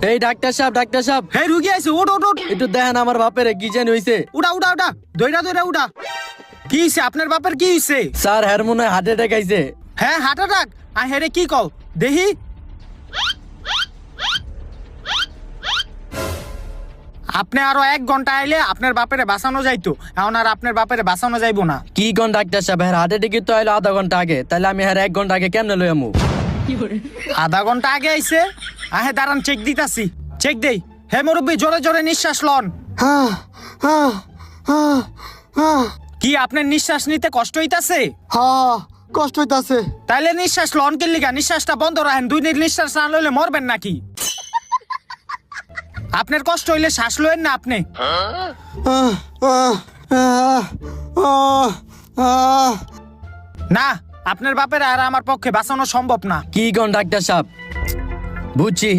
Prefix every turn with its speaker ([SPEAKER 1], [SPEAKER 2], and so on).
[SPEAKER 1] এই ডাক্তার সাহেব
[SPEAKER 2] হে রুগী আইছে, ওঠ ওঠ ওঠ।
[SPEAKER 1] একটু দেখেন আমার বাপের কি জানি হইছে।
[SPEAKER 2] উড়া উড়া উড়া, দইরা দইরা উড়া। কি হইছে আপনার বাপের, কি হইছে?
[SPEAKER 1] স্যার হের মনে হয় হার্ট অ্যাটাক আইছে।
[SPEAKER 2] হ্যাঁ হার্ট অ্যাটাক? আর হেরে কি কও দেহি। আপনি আরো 1 ঘন্টা আইলে আপনার বাপেরে বাঁচানো যাইতো, এখন আর আপনার বাপেরে বাঁচানো যাইবো না।
[SPEAKER 1] কি কোন ডাক্তার সাহেব, হের হার্ট অ্যাটাক তো আইলো আধা ঘন্টা আগে, তাহলে আমি হের 1 ঘন্টা আগে কেমনে লই আমু?
[SPEAKER 2] আধা ঘন্টা আগে আইছে? আহে দাঁড়ান, চেক দিতাছি, চেক দেই। হে মুরব্বী, জোরে জোরে নিঃশ্বাস লন। কি আপনার নিঃশ্বাস নিতে কষ্ট হইতাছে?
[SPEAKER 3] কষ্ট হইতাছে।
[SPEAKER 2] তাইলে নিঃশ্বাস লন কি লিগা? নিঃশ্বাসটা বন্ধ রাখেন, 2 মিনিট নিঃশ্বাস না লইলে মরবেন নাকি? আপনার কষ্ট হইলে শ্বাস লইেন না আপনি। না, আপনার বাপের আর আমার পক্ষে বাঁচানো সম্ভব না।
[SPEAKER 1] কি কোন ডাক্তার সাহেব, বুঝছি